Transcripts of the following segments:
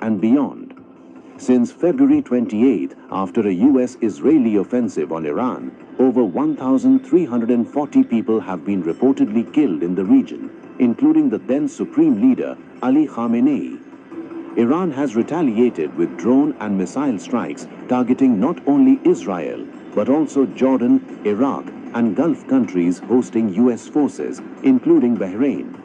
and beyond. Since February 28, after a US-Israeli offensive on Iran, over 1,340 people have been reportedly killed in the region, including the then Supreme Leader, Ali Khamenei. Iran has retaliated with drone and missile strikes targeting not only Israel, but also Jordan, Iraq, and Gulf countries hosting US forces, including Bahrain.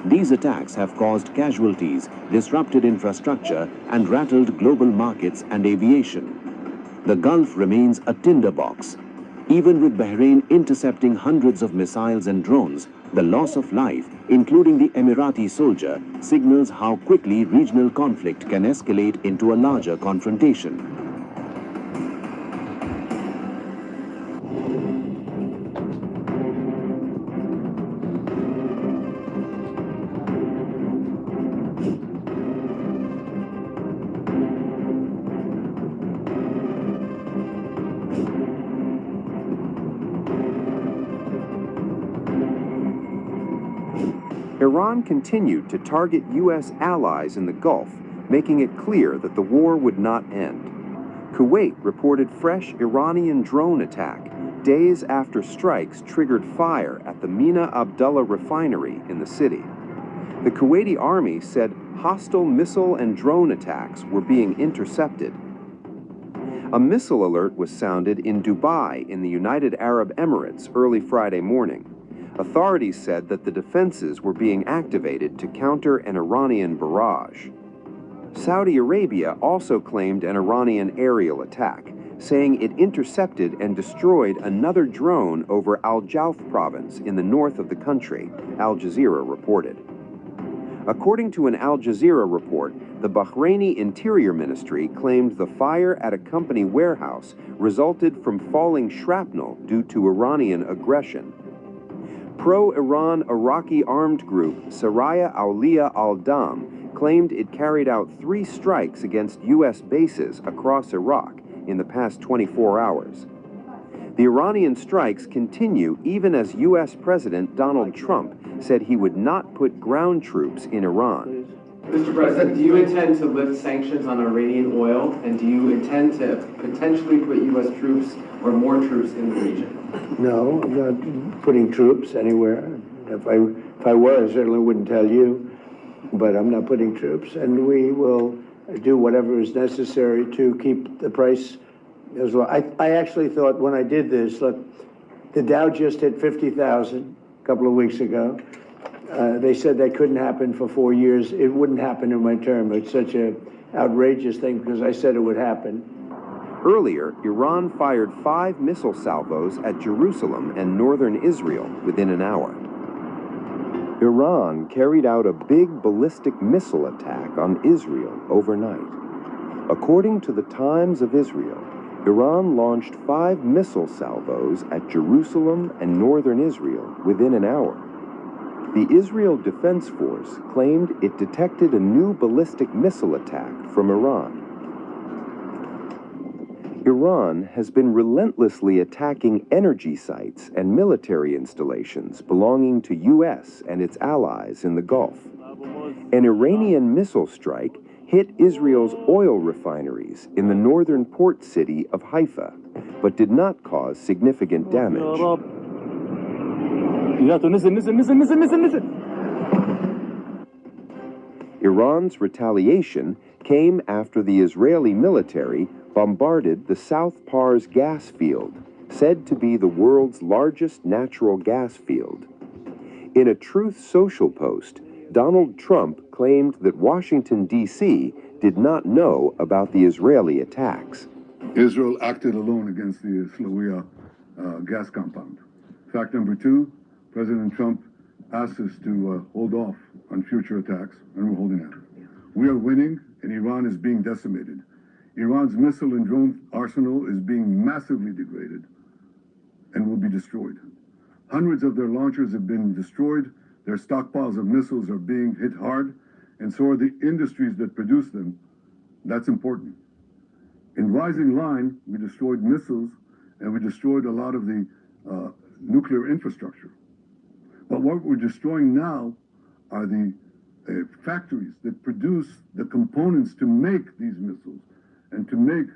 These attacks have caused casualties, disrupted infrastructure, and rattled global markets and aviation. The Gulf remains a tinderbox. Even with Bahrain intercepting hundreds of missiles and drones, the loss of life, including the Emirati soldier, signals how quickly regional conflict can escalate into a larger confrontation. Iran continued to target U.S. allies in the Gulf, making it clear that the war would not end. Kuwait reported fresh Iranian drone attack days after strikes triggered fire at the Mina Abdullah refinery in the city. The Kuwaiti army said hostile missile and drone attacks were being intercepted. A missile alert was sounded in Dubai in the United Arab Emirates early Friday morning. Authorities said that the defenses were being activated to counter an Iranian barrage. Saudi Arabia also claimed an Iranian aerial attack, saying it intercepted and destroyed another drone over Al Jauf province in the north of the country, Al Jazeera reported. According to an Al Jazeera report, the Bahraini Interior Ministry claimed the fire at a company warehouse resulted from falling shrapnel due to Iranian aggression. Pro-Iran Iraqi armed group Saraya Awliya al-Dam claimed it carried out 3 strikes against U.S. bases across Iraq in the past 24 hours. The Iranian strikes continue even as U.S. President Donald Trump said he would not put ground troops in Iran. Mr. President, do you intend to lift sanctions on Iranian oil, and do you intend to potentially put U.S. troops or more troops in the region? No, I'm not putting troops anywhere. If I were, I certainly wouldn't tell you, but I'm not putting troops, and we will do whatever is necessary to keep the price as well. I actually thought when I did this, look, the Dow just hit 50,000 a couple of weeks ago. They said that couldn't happen for 4 years. It wouldn't happen in my term. It's such an outrageous thing because I said it would happen. Earlier, Iran fired 5 missile salvos at Jerusalem and northern Israel within an hour. Iran carried out a big ballistic missile attack on Israel overnight. According to the Times of Israel, Iran launched 5 missile salvos at Jerusalem and northern Israel within an hour. The Israel Defense Force claimed it detected a new ballistic missile attack from Iran. Iran has been relentlessly attacking energy sites and military installations belonging to U.S. and its allies in the Gulf. An Iranian missile strike hit Israel's oil refineries in the northern port city of Haifa, but did not cause significant damage. Iran's retaliation came after the Israeli military bombarded the South Pars gas field, said to be the world's largest natural gas field. In a Truth Social post, Donald Trump claimed that Washington, D.C. did not know about the Israeli attacks. Israel acted alone against the Slawia gas compound. Fact number 2, President Trump asked us to hold off on future attacks, and we're holding out. We are winning, and Iran is being decimated. Iran's missile and drone arsenal is being massively degraded and will be destroyed. Hundreds of their launchers have been destroyed, their stockpiles of missiles are being hit hard, and so are the industries that produce them. That's important. In Rising Line, we destroyed missiles, and we destroyed a lot of the nuclear infrastructure. But what we're destroying now are the factories that produce the components to make these missiles and to make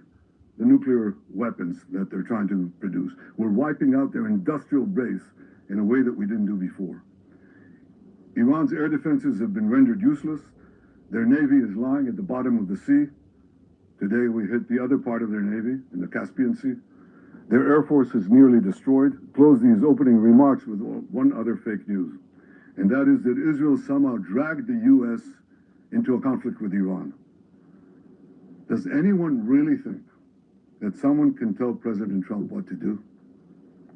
the nuclear weapons that they're trying to produce. We're wiping out their industrial base in a way that we didn't do before. Iran's air defenses have been rendered useless. Their navy is lying at the bottom of the sea. Today we hit the other part of their navy in the Caspian Sea. Their air force is nearly destroyed. Close these opening remarks with one other fake news, and that is that Israel somehow dragged the U.S. into a conflict with Iran. Does anyone really think that someone can tell President Trump what to do?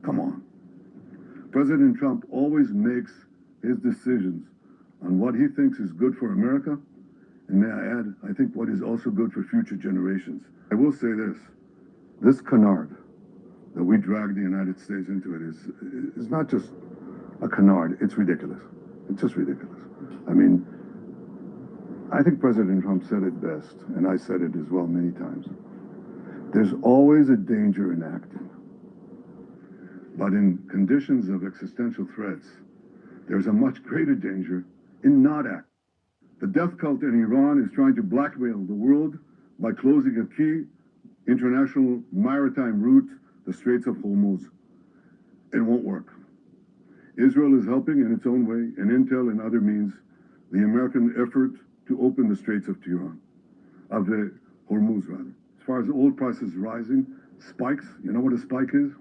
Come on. President Trump always makes his decisions on what he thinks is good for America, and may I add, I think what is also good for future generations. I will say this canard that we drag the United States into it is not just a canard, it's ridiculous. It's just ridiculous. I mean, I think President Trump said it best, and I said it as well many times. There's always a danger in acting. But in conditions of existential threats, there's a much greater danger in not acting. The death cult in Iran is trying to blackmail the world by closing a key international maritime route, the Straits of Hormuz. It won't work. Israel is helping in its own way, and intel and other means, the American effort to open the Straits of Tehran, of the Hormuz rather. As far as oil prices rising, spikes, you know what a spike is?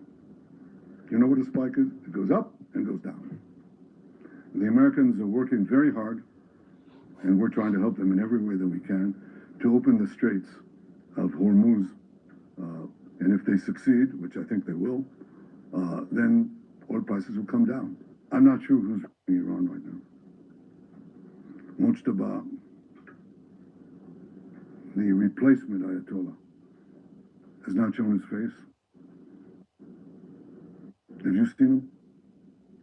You know what a spike is? It goes up and goes down. The Americans are working very hard, and we're trying to help them in every way that we can to open the Straits of Hormuz. And if they succeed, which I think they will, then oil prices will come down. I'm not sure who's in Iran right now. Mujtaba, the replacement Ayatollah, has not shown his face. Have you seen him?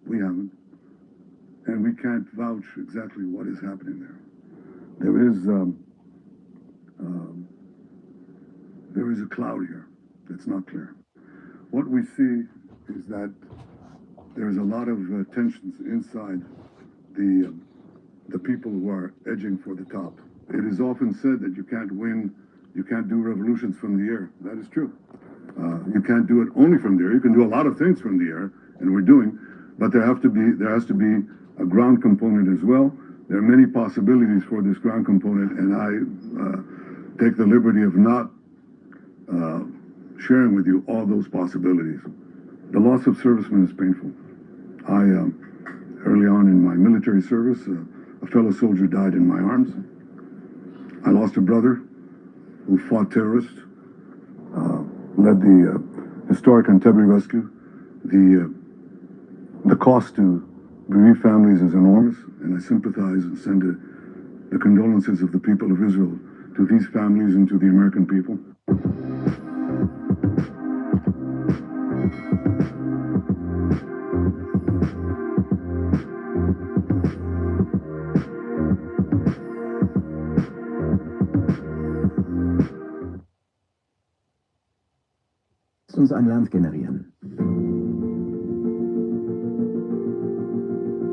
We haven't. And we can't vouch exactly what is happening there. There is a cloud here that's not clear. What we see is that there's a lot of tensions inside the people who are edging for the top. It is often said that you can't do revolutions from the air. That is true. You can't do it only from the air. You can do a lot of things from the air, and we're doing, but there has to be a ground component as well. There are many possibilities for this ground component, and I take the liberty of not sharing with you all those possibilities. The loss of servicemen is painful. Early on in my military service, a fellow soldier died in my arms. I lost a brother who fought terrorists, led the historic Entebbe rescue. The cost to bereaved families is enormous, and I sympathize and send the condolences of the people of Israel to these families and to the American people. Uns ein Land generieren.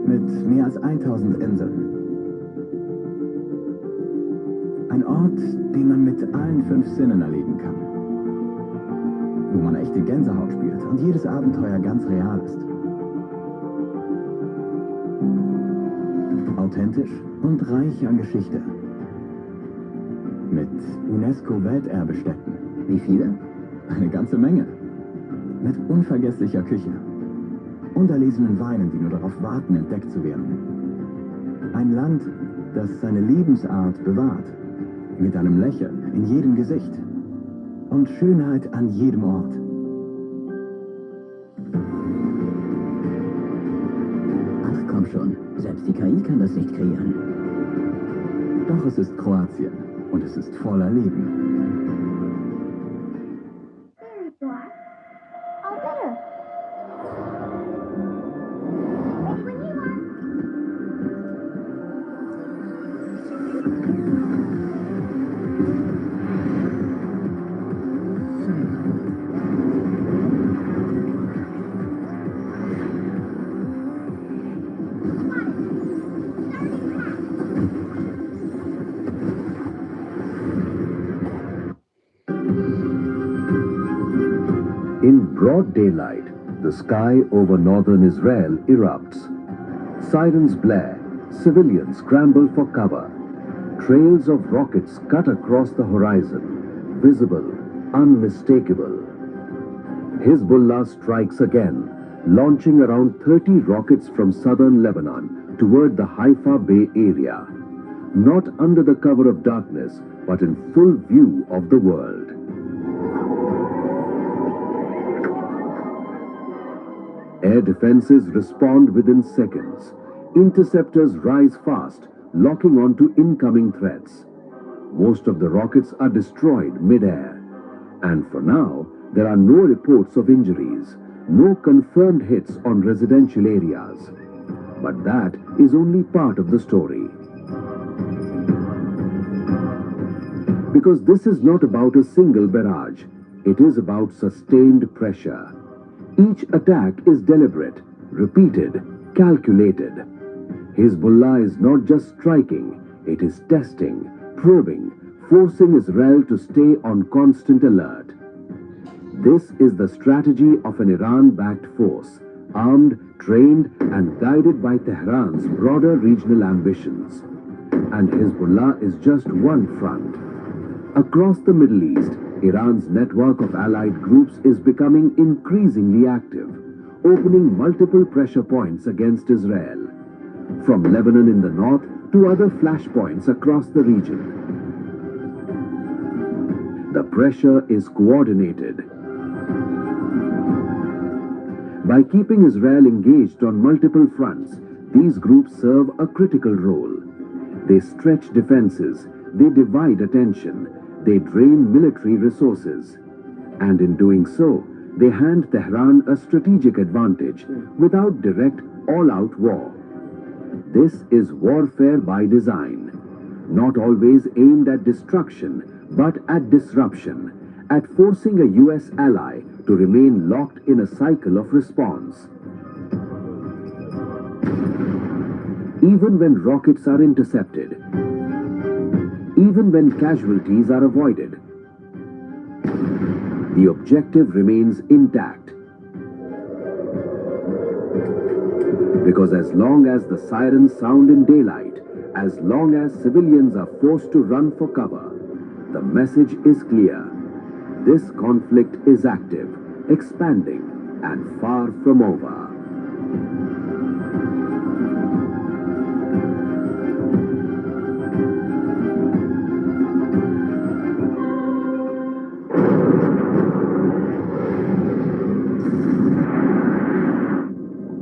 Mit mehr als 1000 Inseln. Ein Ort, den man mit allen 5 Sinnen erleben kann. Wo man echte Gänsehaut spürt und jedes Abenteuer ganz real ist. Authentisch und reich an Geschichte. Mit UNESCO-Welterbestätten. Wie viele? Eine ganze Menge. Mit unvergesslicher Küche. Unerlesenen Weinen, die nur darauf warten, entdeckt zu werden. Ein Land, das seine Lebensart bewahrt. Mit einem Lächeln in jedem Gesicht. Und Schönheit an jedem Ort. Ach komm schon, selbst die KI kann das nicht kreieren. Doch es ist Kroatien und es ist voller Leben. In broad daylight, the sky over northern Israel erupts. Sirens blare, civilians scramble for cover. Trails of rockets cut across the horizon, visible, unmistakable. Hezbollah strikes again, launching around 30 rockets from southern Lebanon toward the Haifa Bay area, not under the cover of darkness, but in full view of the world. Air defenses respond within seconds. Interceptors rise fast, locking onto incoming threats. Most of the rockets are destroyed mid-air. And for now, there are no reports of injuries, no confirmed hits on residential areas. But that is only part of the story. Because this is not about a single barrage, it is about sustained pressure. Each attack is deliberate, repeated, calculated. Hezbollah is not just striking, it is testing, probing, forcing Israel to stay on constant alert. This is the strategy of an Iran-backed force, armed, trained, and guided by Tehran's broader regional ambitions. And Hezbollah is just one front. Across the Middle East, Iran's network of allied groups is becoming increasingly active, opening multiple pressure points against Israel, from Lebanon in the north to other flashpoints across the region. The pressure is coordinated. By keeping Israel engaged on multiple fronts, these groups serve a critical role. They stretch defenses, they divide attention, they drain military resources. And in doing so, they hand Tehran a strategic advantage without direct all-out war. This is warfare by design, not always aimed at destruction, but at disruption, at forcing a U.S. ally to remain locked in a cycle of response. Even when rockets are intercepted, even when casualties are avoided, the objective remains intact. Because as long as the sirens sound in daylight, as long as civilians are forced to run for cover, the message is clear. This conflict is active, expanding, and far from over.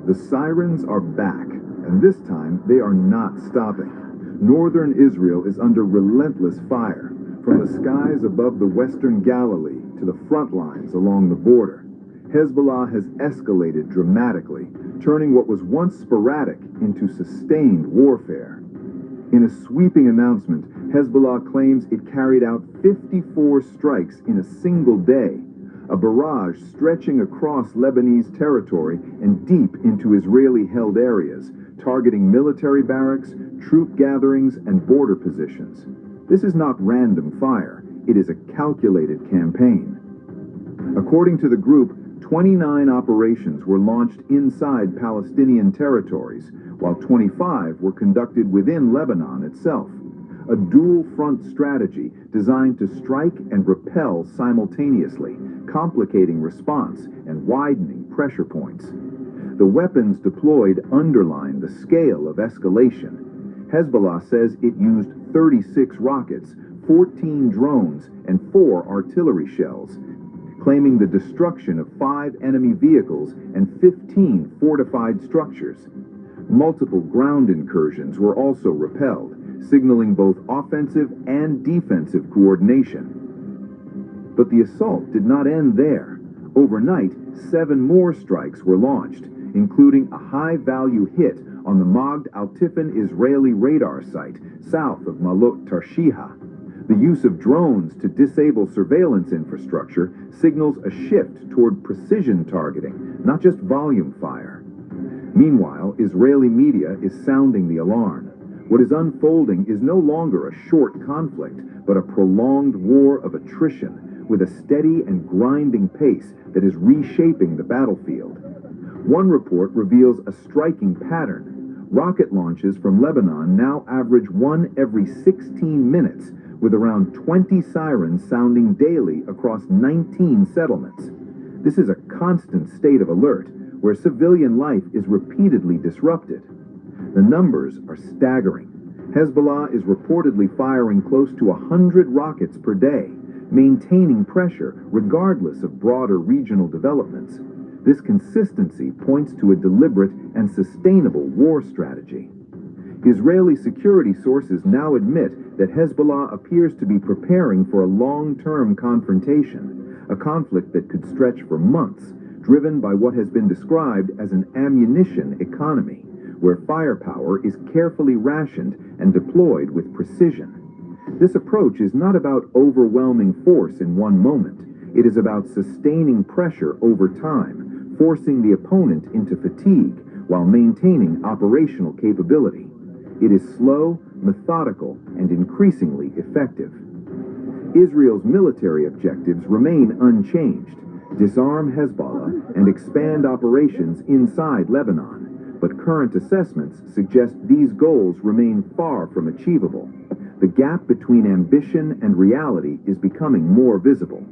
The sirens are back, and this time they are not stopping. Northern Israel is under relentless fire, from the skies above the western Galilee to the front lines along the border. Hezbollah has escalated dramatically, turning what was once sporadic into sustained warfare. In a sweeping announcement, Hezbollah claims it carried out 54 strikes in a single day, a barrage stretching across Lebanese territory and deep into Israeli-held areas, targeting military barracks, troop gatherings, and border positions. This is not random fire. It is a calculated campaign. According to the group, 29 operations were launched inside Palestinian territories, while 25 were conducted within Lebanon itself. A dual-front strategy designed to strike and repel simultaneously, complicating response and widening pressure points. The weapons deployed underline the scale of escalation. Hezbollah says it used 36 rockets, 14 drones, and 4 artillery shells, claiming the destruction of 5 enemy vehicles and 15 fortified structures. Multiple ground incursions were also repelled, signaling both offensive and defensive coordination. But the assault did not end there. Overnight, 7 more strikes were launched, including a high-value hit on the Magd Al-Tifin Israeli radar site south of Malot Tarshiha. The use of drones to disable surveillance infrastructure signals a shift toward precision targeting, not just volume fire. Meanwhile, Israeli media is sounding the alarm. What is unfolding is no longer a short conflict, but a prolonged war of attrition, with a steady and grinding pace that is reshaping the battlefield. One report reveals a striking pattern. Rocket launches from Lebanon now average one every 16 minutes, with around 20 sirens sounding daily across 19 settlements. This is a constant state of alert, where civilian life is repeatedly disrupted. The numbers are staggering. Hezbollah is reportedly firing close to 100 rockets per day, maintaining pressure regardless of broader regional developments. This consistency points to a deliberate and sustainable war strategy. Israeli security sources now admit that Hezbollah appears to be preparing for a long-term confrontation, a conflict that could stretch for months, driven by what has been described as an ammunition economy, where firepower is carefully rationed and deployed with precision. This approach is not about overwhelming force in one moment. It is about sustaining pressure over time, forcing the opponent into fatigue while maintaining operational capability. It is slow, methodical, and increasingly effective. Israel's military objectives remain unchanged: disarm Hezbollah and expand operations inside Lebanon. But current assessments suggest these goals remain far from achievable. The gap between ambition and reality is becoming more visible.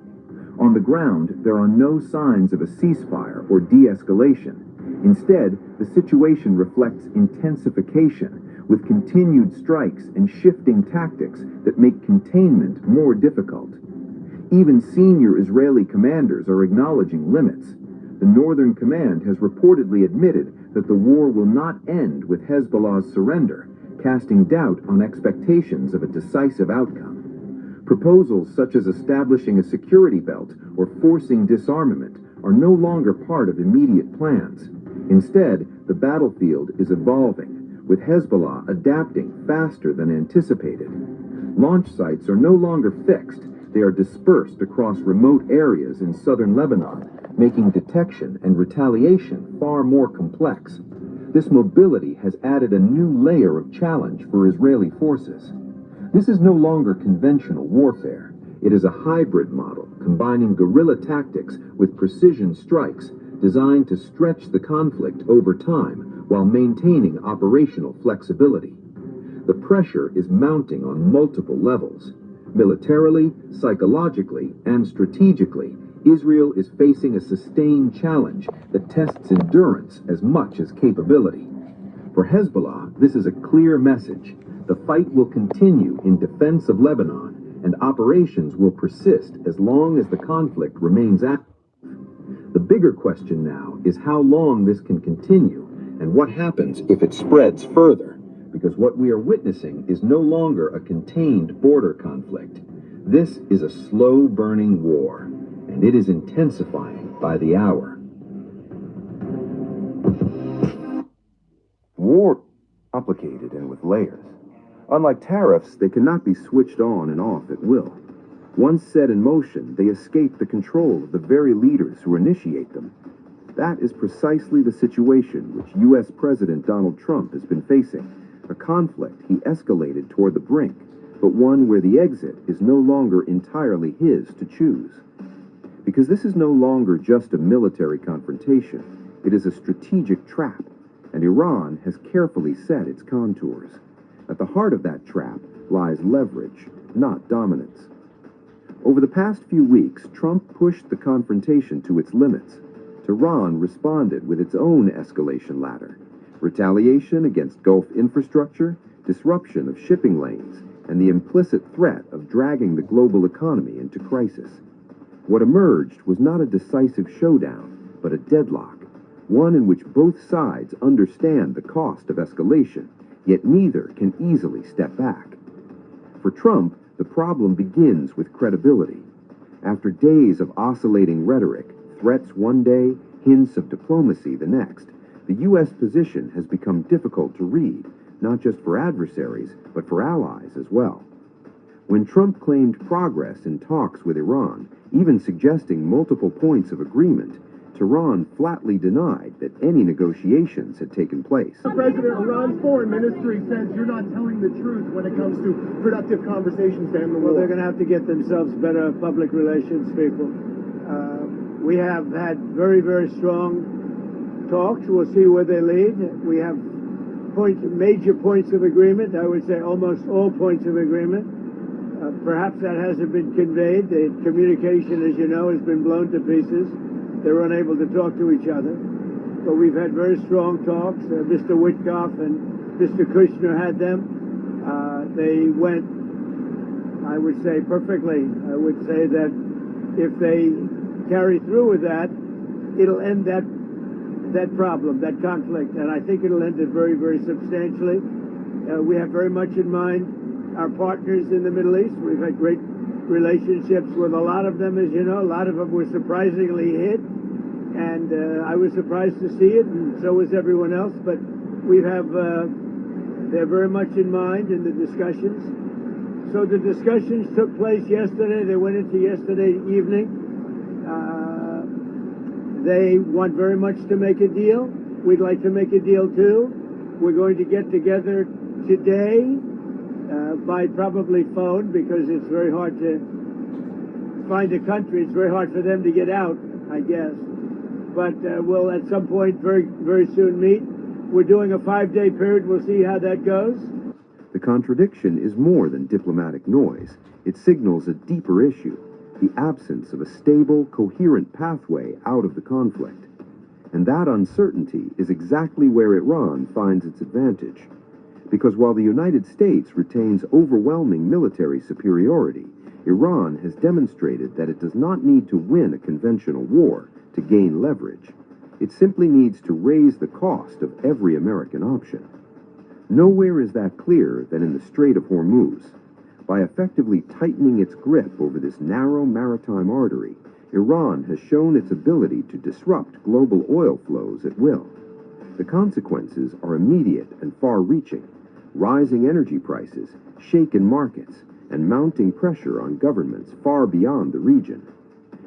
On the ground, there are no signs of a ceasefire or de-escalation. Instead, the situation reflects intensification, with continued strikes and shifting tactics that make containment more difficult. Even senior Israeli commanders are acknowledging limits. The Northern Command has reportedly admitted that the war will not end with Hezbollah's surrender, casting doubt on expectations of a decisive outcome. Proposals such as establishing a security belt or forcing disarmament are no longer part of immediate plans. Instead, the battlefield is evolving, with Hezbollah adapting faster than anticipated. Launch sites are no longer fixed. They are dispersed across remote areas in southern Lebanon, making detection and retaliation far more complex. This mobility has added a new layer of challenge for Israeli forces. This is no longer conventional warfare. It is a hybrid model, combining guerrilla tactics with precision strikes designed to stretch the conflict over time while maintaining operational flexibility. The pressure is mounting on multiple levels. Militarily, psychologically, and strategically, Israel is facing a sustained challenge that tests endurance as much as capability. For Hezbollah, this is a clear message. The fight will continue in defense of Lebanon, and operations will persist as long as the conflict remains active. The bigger question now is how long this can continue, and what happens if it spreads further, because what we are witnessing is no longer a contained border conflict. This is a slow-burning war, and it is intensifying by the hour. War is complicated and with layers. Unlike tariffs, they cannot be switched on and off at will. Once set in motion, they escape the control of the very leaders who initiate them. That is precisely the situation which U.S. President Donald Trump has been facing, a conflict he escalated toward the brink, but one where the exit is no longer entirely his to choose. Because this is no longer just a military confrontation, it is a strategic trap, and Iran has carefully set its contours. At the heart of that trap lies leverage, not dominance. Over the past few weeks, Trump pushed the confrontation to its limits. Tehran responded with its own escalation ladder: retaliation against Gulf infrastructure, disruption of shipping lanes, and the implicit threat of dragging the global economy into crisis. What emerged was not a decisive showdown, but a deadlock, one in which both sides understand the cost of escalation, yet neither can easily step back. For Trump, the problem begins with credibility. After days of oscillating rhetoric, threats one day, hints of diplomacy the next, the U.S. position has become difficult to read, not just for adversaries, but for allies as well. When Trump claimed progress in talks with Iran, even suggesting multiple points of agreement, Tehran flatly denied that any negotiations had taken place. President, Iran's foreign ministry says you're not telling the truth when it comes to productive conversations to end the war. Well, they're going to have to get themselves better public relations people. We have had very, very strong talks. We'll see where they lead. We have major points of agreement. I would say almost all points of agreement. Perhaps that hasn't been conveyed. The communication, as you know, has been blown to pieces. They're unable to talk to each other. But we've had very strong talks. Mr. Witkoff and Mr. Kushner had them. They went, I would say, perfectly. I would say that if they carry through with that, it'll end that problem, that conflict. And I think it'll end it very, very substantially. We have very much in mind our partners in the Middle East. We've had great relationships with a lot of them, as you know. A lot of them were surprisingly hit, and I was surprised to see it, and so was everyone else. But we have, they're very much in mind in the discussions. So the discussions took place yesterday. They went into yesterday evening. They want very much to make a deal. We'd like to make a deal too. We're going to get together today by probably phone, because it's very hard to find a country. It's very hard for them to get out, I guess. But we'll at some point very, very soon meet. We're doing a 5-day period. We'll see how that goes. The contradiction is more than diplomatic noise. It signals a deeper issue, the absence of a stable, coherent pathway out of the conflict. And that uncertainty is exactly where Iran finds its advantage. Because while the United States retains overwhelming military superiority, Iran has demonstrated that it does not need to win a conventional war to gain leverage. It simply needs to raise the cost of every American option. Nowhere is that clearer than in the Strait of Hormuz. By effectively tightening its grip over this narrow maritime artery, Iran has shown its ability to disrupt global oil flows at will. The consequences are immediate and far-reaching: rising energy prices, shaken markets, and mounting pressure on governments far beyond the region.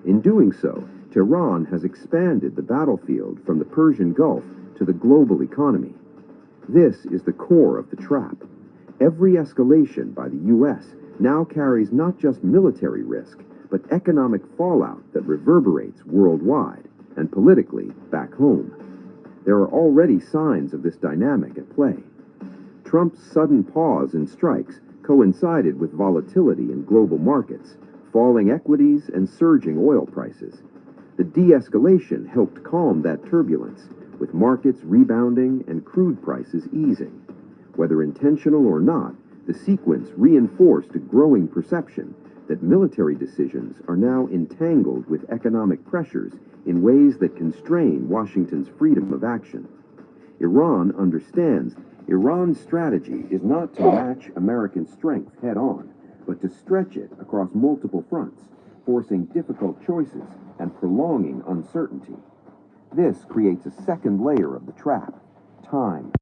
In doing so, Tehran has expanded the battlefield from the Persian Gulf to the global economy. This is the core of the trap. Every escalation by the U.S. now carries not just military risk, but economic fallout that reverberates worldwide and politically back home. There are already signs of this dynamic at play. Trump's sudden pause in strikes coincided with volatility in global markets, falling equities and surging oil prices. The de-escalation helped calm that turbulence, with markets rebounding and crude prices easing. Whether intentional or not, the sequence reinforced a growing perception that military decisions are now entangled with economic pressures in ways that constrain Washington's freedom of action. Iran understands Iran's strategy is not to match American strength head-on, but to stretch it across multiple fronts, forcing difficult choices and prolonging uncertainty. This creates a second layer of the trap: time.